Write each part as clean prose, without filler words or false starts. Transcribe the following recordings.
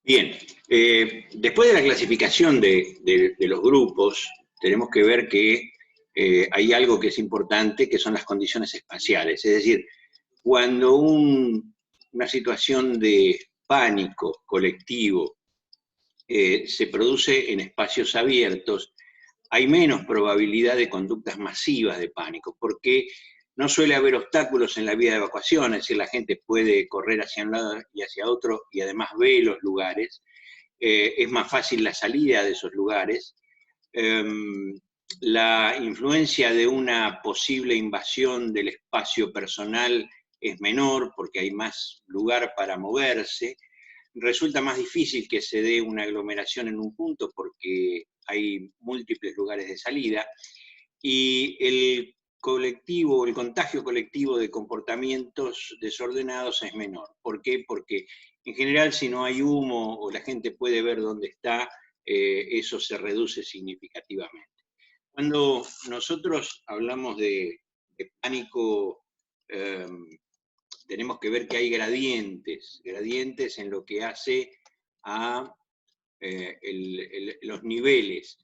Bien, después de la clasificación de los grupos, tenemos que ver que hay algo que es importante, que son las condiciones espaciales. Es decir, cuando una situación de pánico colectivo se produce en espacios abiertos, hay menos probabilidad de conductas masivas de pánico, porque no suele haber obstáculos en la vía de evacuación, es decir, la gente puede correr hacia un lado y hacia otro y además ve los lugares, es más fácil la salida de esos lugares. La influencia de una posible invasión del espacio personal es menor porque hay más lugar para moverse. Resulta más difícil que se dé una aglomeración en un punto porque hay múltiples lugares de salida y el contagio colectivo de comportamientos desordenados es menor. ¿Por qué? Porque en general si no hay humo o la gente puede ver dónde está, eso se reduce significativamente. Cuando nosotros hablamos de pánico, eh, tenemos que ver que hay gradientes en lo que hace a los niveles.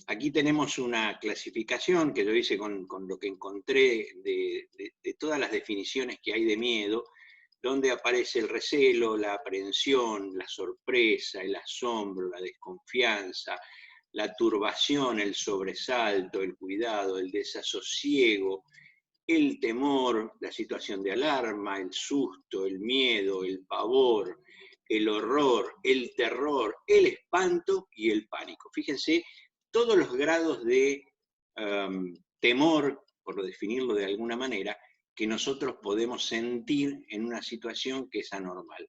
Aquí tenemos una clasificación que yo hice con lo que encontré de todas las definiciones que hay de miedo, donde aparece el recelo, la aprehensión, la sorpresa, el asombro, la desconfianza, la turbación, el sobresalto, el cuidado, el desasosiego, el temor, la situación de alarma, el susto, el miedo, el pavor, el horror, el terror, el espanto y el pánico. Fíjense, todos los grados de temor, por definirlo de alguna manera, que nosotros podemos sentir en una situación que es anormal.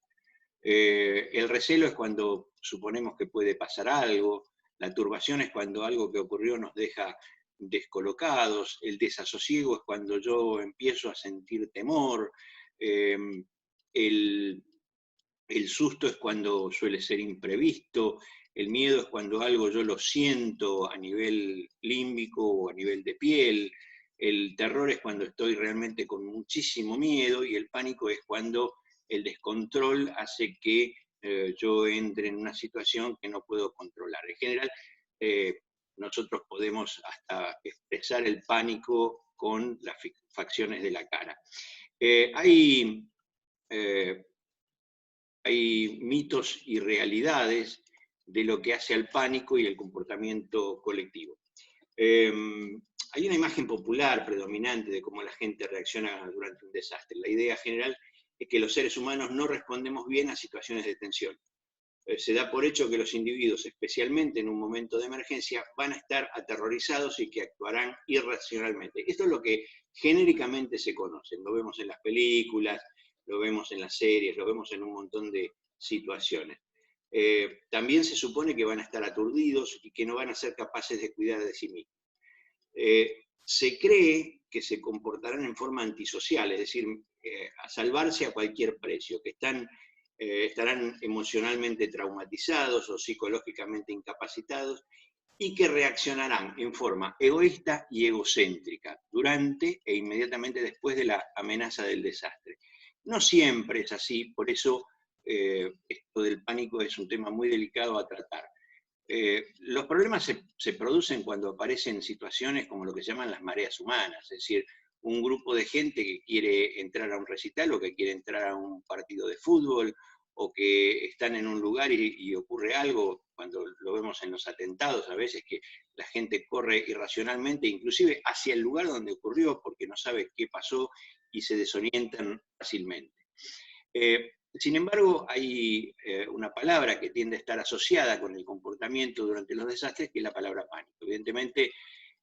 El recelo es cuando suponemos que puede pasar algo, la turbación es cuando algo que ocurrió nos deja descolocados, el desasosiego es cuando yo empiezo a sentir temor, eh, el, el susto es cuando suele ser imprevisto, el miedo es cuando algo yo lo siento a nivel límbico o a nivel de piel, el terror es cuando estoy realmente con muchísimo miedo y el pánico es cuando el descontrol hace que yo entre en una situación que no puedo controlar. En general, eh, nosotros podemos hasta expresar el pánico con las facciones de la cara. Hay hay mitos y realidades de lo que hace al pánico y el comportamiento colectivo. Hay una imagen popular predominante de cómo la gente reacciona durante un desastre. La idea general es que los seres humanos no respondemos bien a situaciones de tensión. Se da por hecho que los individuos, especialmente en un momento de emergencia, van a estar aterrorizados y que actuarán irracionalmente. Esto es lo que genéricamente se conoce. Lo vemos en las películas, lo vemos en las series, lo vemos en un montón de situaciones. También se supone que van a estar aturdidos y que no van a ser capaces de cuidar de sí mismos. Se cree que se comportarán en forma antisocial, es decir, a salvarse a cualquier precio, que estarán emocionalmente traumatizados o psicológicamente incapacitados y que reaccionarán en forma egoísta y egocéntrica durante e inmediatamente después de la amenaza del desastre. No siempre es así, por eso esto del pánico es un tema muy delicado a tratar. Los problemas se producen cuando aparecen situaciones como lo que se llaman las mareas humanas, es decir, un grupo de gente que quiere entrar a un recital o que quiere entrar a un partido de fútbol o que están en un lugar y ocurre algo, cuando lo vemos en los atentados a veces, que la gente corre irracionalmente, inclusive hacia el lugar donde ocurrió porque no sabe qué pasó y se desorientan fácilmente. Sin embargo, hay una palabra que tiende a estar asociada con el comportamiento durante los desastres, que es la palabra pánico. Evidentemente,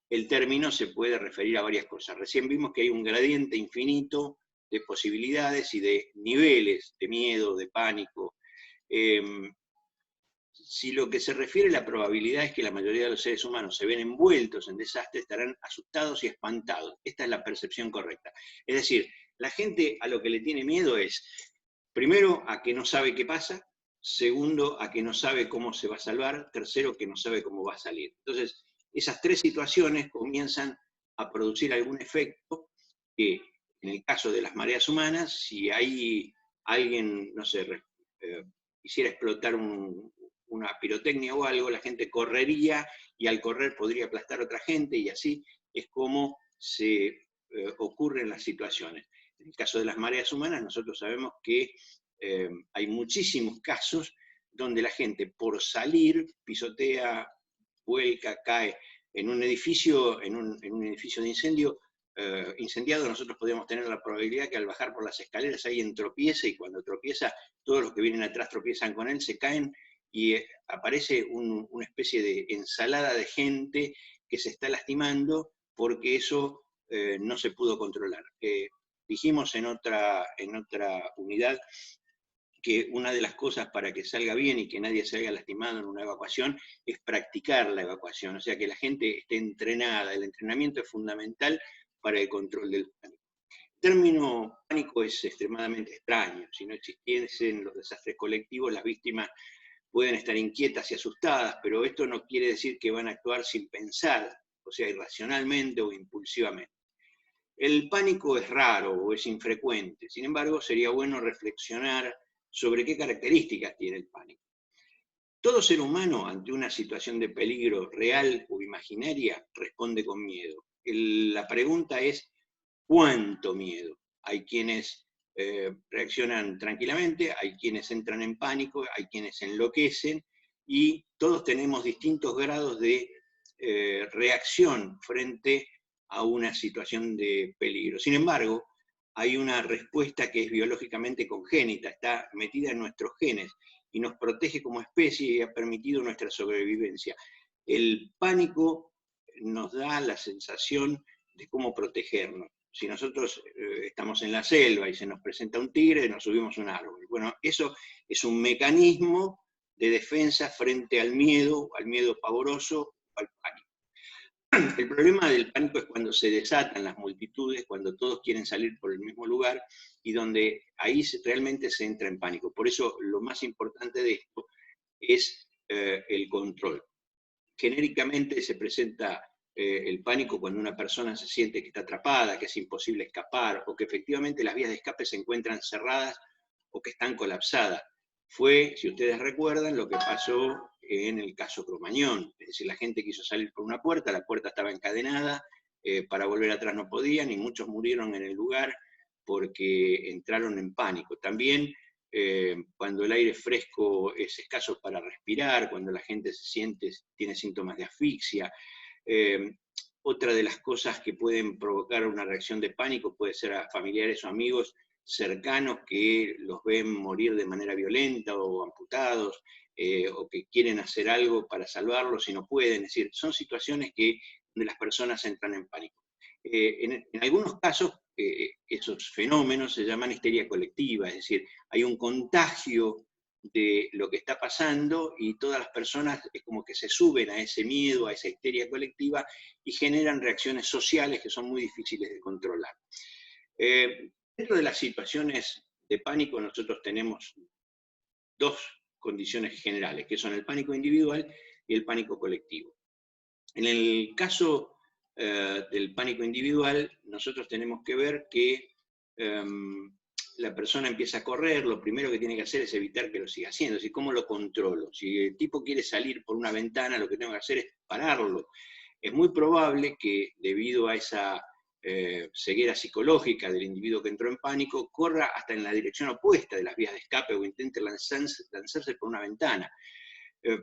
el término se puede referir a varias cosas. Recién vimos que hay un gradiente infinito de posibilidades y de niveles de miedo, de pánico. Si lo que se refiere a la probabilidad es que la mayoría de los seres humanos se ven envueltos en desastres, estarán asustados y espantados. Esta es la percepción correcta. Es decir, la gente a lo que le tiene miedo es, primero, a que no sabe qué pasa, segundo, a que no sabe cómo se va a salvar, tercero, que no sabe cómo va a salir. Entonces, esas tres situaciones comienzan a producir algún efecto que, en el caso de las mareas humanas, si hay alguien, no sé, hiciera explotar una pirotecnia o algo, la gente correría y al correr podría aplastar a otra gente, y así es como se ocurren las situaciones. En el caso de las mareas humanas, nosotros sabemos que hay muchísimos casos donde la gente por salir pisotea, vuelca, cae. En un edificio, en un edificio de incendio, incendiado, nosotros podemos tener la probabilidad que al bajar por las escaleras alguien tropiece, y cuando tropieza, todos los que vienen atrás tropiezan con él, se caen, y aparece una especie de ensalada de gente que se está lastimando porque eso no se pudo controlar. Dijimos en otra unidad que una de las cosas para que salga bien y que nadie se haya lastimado en una evacuación es practicar la evacuación, o sea, que la gente esté entrenada. El entrenamiento es fundamental para el control del pánico. El término pánico es extremadamente extraño. Si no existiesen los desastres colectivos, las víctimas pueden estar inquietas y asustadas, pero esto no quiere decir que van a actuar sin pensar, o sea, irracionalmente o impulsivamente. El pánico es raro o es infrecuente, sin embargo, sería bueno reflexionar sobre qué características tiene el pánico. Todo ser humano ante una situación de peligro real o imaginaria responde con miedo. La pregunta es, ¿cuánto miedo? Hay quienes reaccionan tranquilamente, hay quienes entran en pánico, hay quienes enloquecen, y todos tenemos distintos grados de reacción frente a una situación de peligro. Sin embargo, hay una respuesta que es biológicamente congénita, está metida en nuestros genes y nos protege como especie y ha permitido nuestra sobrevivencia. El pánico nos da la sensación de cómo protegernos. Si nosotros estamos en la selva y se nos presenta un tigre, nos subimos a un árbol. Bueno, eso es un mecanismo de defensa frente al miedo pavoroso, al pánico. El problema del pánico es cuando se desatan las multitudes, cuando todos quieren salir por el mismo lugar, y donde ahí realmente se entra en pánico. Por eso lo más importante de esto es el control. Genéricamente se presenta el pánico cuando una persona se siente que está atrapada, que es imposible escapar, o que efectivamente las vías de escape se encuentran cerradas o que están colapsadas. Fue, si ustedes recuerdan, lo que pasó en el caso Cromañón. Es decir, la gente quiso salir por una puerta, la puerta estaba encadenada, para volver atrás no podían, y muchos murieron en el lugar porque entraron en pánico. También cuando el aire fresco es escaso para respirar, cuando la gente tiene síntomas de asfixia. Otra de las cosas que pueden provocar una reacción de pánico puede ser a familiares o amigos cercanos que los ven morir de manera violenta o amputados, o que quieren hacer algo para salvarlos y no pueden. Es decir, son situaciones donde las personas entran en pánico. En algunos casos, esos fenómenos se llaman histeria colectiva, es decir, hay un contagio de lo que está pasando y todas las personas es como que se suben a ese miedo, a esa histeria colectiva, y generan reacciones sociales que son muy difíciles de controlar. Dentro de las situaciones de pánico nosotros tenemos dos condiciones generales, que son el pánico individual y el pánico colectivo. En el caso del pánico individual, nosotros tenemos que ver que la persona empieza a correr, lo primero que tiene que hacer es evitar que lo siga haciendo. Es decir, ¿cómo lo controlo? Si el tipo quiere salir por una ventana, lo que tengo que hacer es pararlo. Es muy probable que, debido a esa ceguera psicológica del individuo que entró en pánico, corra hasta en la dirección opuesta de las vías de escape o intente lanzarse por una ventana.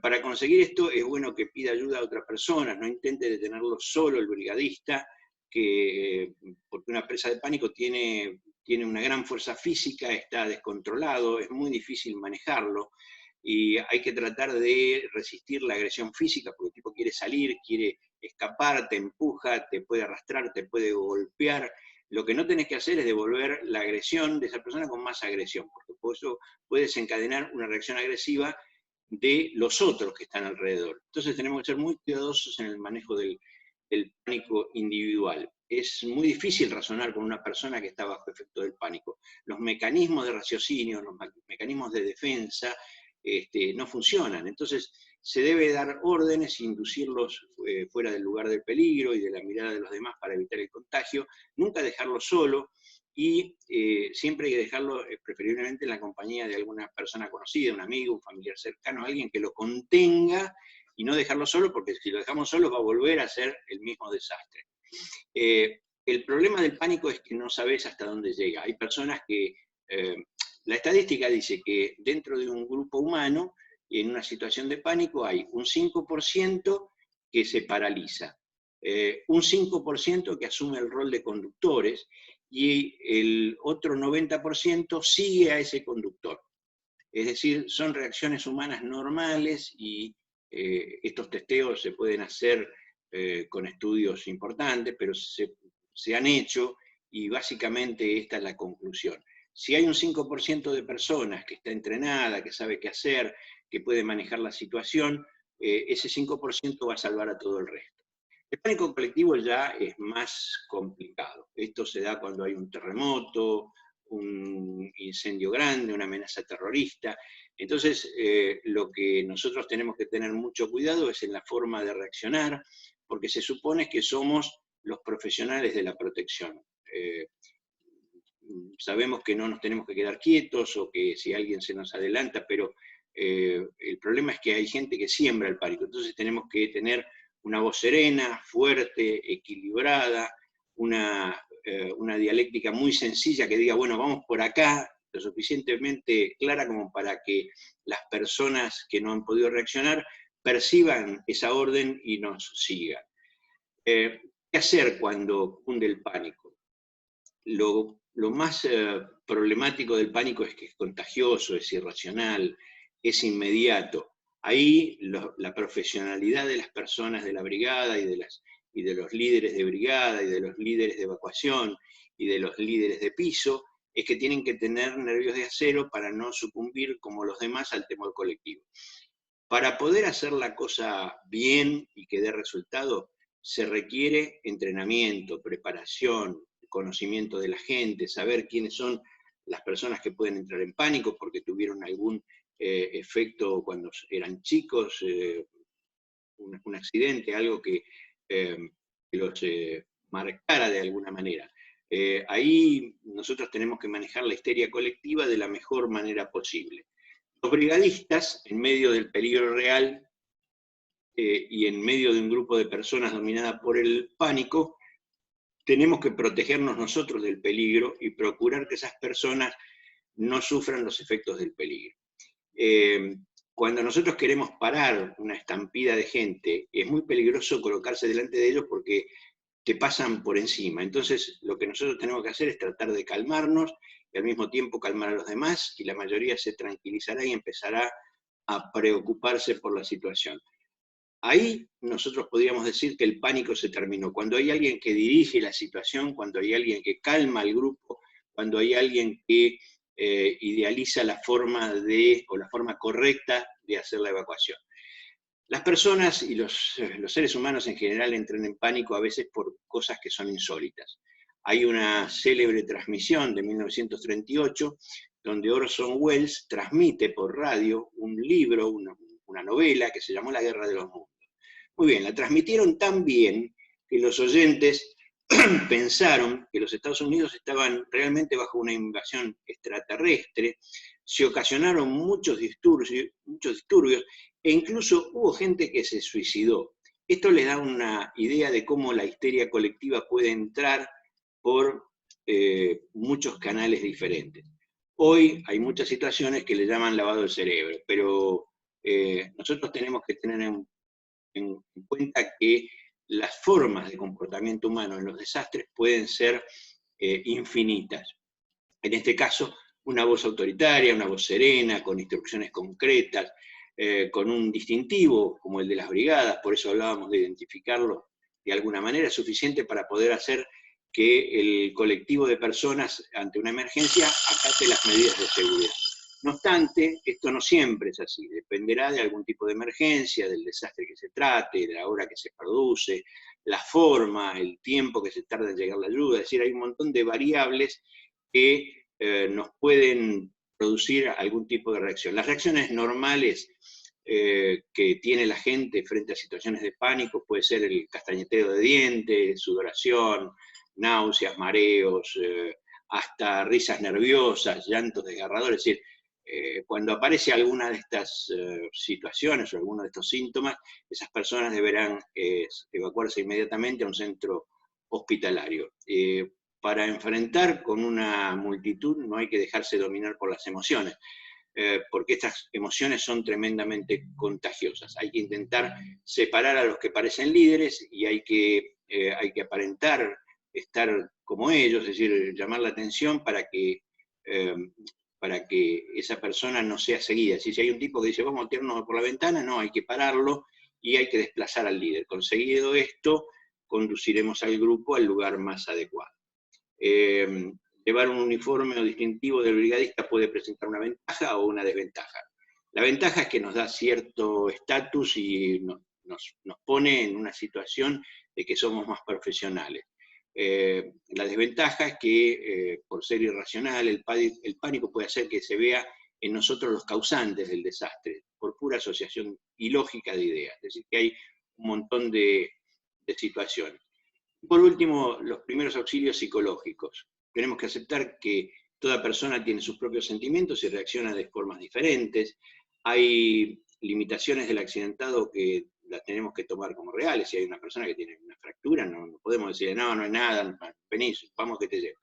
Para conseguir esto es bueno que pida ayuda a otra persona, no intente detenerlo solo el brigadista, porque una presa de pánico tiene una gran fuerza física, está descontrolado, es muy difícil manejarlo, y hay que tratar de resistir la agresión física, porque el tipo quiere salir, quiere escapar, te empuja, te puede arrastrar, te puede golpear. Lo que no tenés que hacer es devolver la agresión de esa persona con más agresión, porque por eso puede desencadenar una reacción agresiva de los otros que están alrededor. Entonces tenemos que ser muy cuidadosos en el manejo del pánico individual. Es muy difícil razonar con una persona que está bajo efecto del pánico. Los mecanismos de raciocinio, los mecanismos de defensa no funcionan. Entonces se debe dar órdenes, inducirlos fuera del lugar del peligro y de la mirada de los demás para evitar el contagio, nunca dejarlo solo, y siempre hay que dejarlo preferiblemente en la compañía de alguna persona conocida, un amigo, un familiar cercano, alguien que lo contenga, y no dejarlo solo, porque si lo dejamos solo va a volver a ser el mismo desastre. El problema del pánico es que no sabes hasta dónde llega. Hay personas que, la estadística dice que dentro de un grupo humano, en una situación de pánico, hay un 5% que se paraliza, un 5% que asume el rol de conductores, y el otro 90% sigue a ese conductor. Es decir, son reacciones humanas normales, y estos testeos se pueden hacer con estudios importantes, pero se han hecho, y básicamente esta es la conclusión. Si hay un 5% de personas que está entrenada, que sabe qué hacer, que puede manejar la situación, ese 5% va a salvar a todo el resto. El pánico colectivo ya es más complicado. Esto se da cuando hay un terremoto, un incendio grande, una amenaza terrorista. Entonces, lo que nosotros tenemos que tener mucho cuidado es en la forma de reaccionar, porque se supone que somos los profesionales de la protección. Sabemos que no nos tenemos que quedar quietos, o que si alguien se nos adelanta, pero el problema es que hay gente que siembra el pánico. Entonces tenemos que tener una voz serena, fuerte, equilibrada, una dialéctica muy sencilla que diga, bueno, vamos por acá, lo suficientemente clara como para que las personas que no han podido reaccionar perciban esa orden y nos sigan. ¿Qué hacer cuando cunde el pánico? Lo más problemático del pánico es que es contagioso, es irracional, es inmediato. Ahí la profesionalidad de las personas de la brigada, y de los líderes de brigada, y de los líderes de evacuación, y de los líderes de piso, es que tienen que tener nervios de acero para no sucumbir como los demás al temor colectivo. Para poder hacer la cosa bien y que dé resultado, se requiere entrenamiento, preparación, conocimiento de la gente, saber quiénes son las personas que pueden entrar en pánico porque tuvieron algún efecto cuando eran chicos, un accidente, algo que los marcara de alguna manera. Ahí nosotros tenemos que manejar la histeria colectiva de la mejor manera posible. Los brigadistas, en medio del peligro real y en medio de un grupo de personas dominada por el pánico, tenemos que protegernos nosotros del peligro y procurar que esas personas no sufran los efectos del peligro. Cuando nosotros queremos parar una estampida de gente, es muy peligroso colocarse delante de ellos porque te pasan por encima. Entonces, lo que nosotros tenemos que hacer es tratar de calmarnos y al mismo tiempo calmar a los demás, y la mayoría se tranquilizará y empezará a preocuparse por la situación. Ahí nosotros podríamos decir que el pánico se terminó. Cuando hay alguien que dirige la situación, cuando hay alguien que calma al grupo, cuando hay alguien que idealiza la forma la forma correcta de hacer la evacuación. Las personas y los seres humanos en general entran en pánico a veces por cosas que son insólitas. Hay una célebre transmisión de 1938 donde Orson Welles transmite por radio un libro, una novela que se llamó La Guerra de los Mundos. Muy bien, la transmitieron tan bien que los oyentes pensaron que los Estados Unidos estaban realmente bajo una invasión extraterrestre, se ocasionaron muchos disturbios, e incluso hubo gente que se suicidó. Esto les da una idea de cómo la histeria colectiva puede entrar por muchos canales diferentes. Hoy hay muchas situaciones que le llaman lavado del cerebro, pero nosotros tenemos que tener en cuenta que las formas de comportamiento humano en los desastres pueden ser infinitas. En este caso, una voz autoritaria, una voz serena, con instrucciones concretas, con un distintivo como el de las brigadas, por eso hablábamos de identificarlo de alguna manera, suficiente para poder hacer que el colectivo de personas ante una emergencia acate las medidas de seguridad. No obstante, esto no siempre es así, dependerá de algún tipo de emergencia, del desastre que se trate, de la hora que se produce, la forma, el tiempo que se tarda en llegar la ayuda, es decir, hay un montón de variables que nos pueden producir algún tipo de reacción. Las reacciones normales que tiene la gente frente a situaciones de pánico puede ser el castañeteo de dientes, sudoración, náuseas, mareos, hasta risas nerviosas, llantos desgarradores. Es decir, cuando aparece alguna de estas situaciones o alguno de estos síntomas, esas personas deberán evacuarse inmediatamente a un centro hospitalario. Para enfrentar con una multitud no hay que dejarse dominar por las emociones, porque estas emociones son tremendamente contagiosas. Hay que intentar separar a los que parecen líderes y hay que aparentar estar como ellos, es decir, llamar la atención para que esa persona no sea seguida. Si hay un tipo que dice, vamos a tirarnos por la ventana, no, hay que pararlo y hay que desplazar al líder. Conseguido esto, conduciremos al grupo al lugar más adecuado. Llevar un uniforme o distintivo del brigadista puede presentar una ventaja o una desventaja. La ventaja es que nos da cierto estatus y nos pone en una situación de que somos más profesionales. La desventaja es que, por ser irracional, el pánico puede hacer que se vea en nosotros los causantes del desastre, por pura asociación ilógica de ideas. Es decir, que hay un montón de situaciones. Por último, los primeros auxilios psicológicos. Tenemos que aceptar que toda persona tiene sus propios sentimientos y reacciona de formas diferentes. Hay limitaciones del accidentado que las tenemos que tomar como reales. Si hay una persona que tiene una fractura, no podemos decirle, no es nada, venís, vamos que te llevo.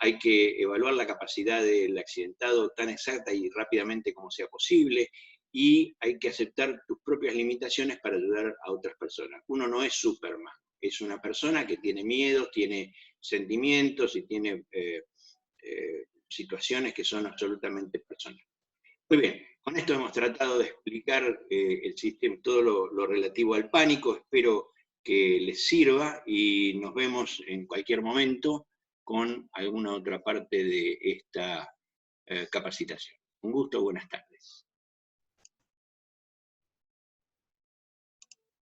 Hay que evaluar la capacidad del accidentado tan exacta y rápidamente como sea posible, y hay que aceptar tus propias limitaciones para ayudar a otras personas. Uno no es Superman, es una persona que tiene miedos, tiene sentimientos y tiene situaciones que son absolutamente personales. Muy bien, con esto hemos tratado de explicar el sistema, todo lo relativo al pánico. Espero que les sirva y nos vemos en cualquier momento con alguna otra parte de esta capacitación. Un gusto, buenas tardes.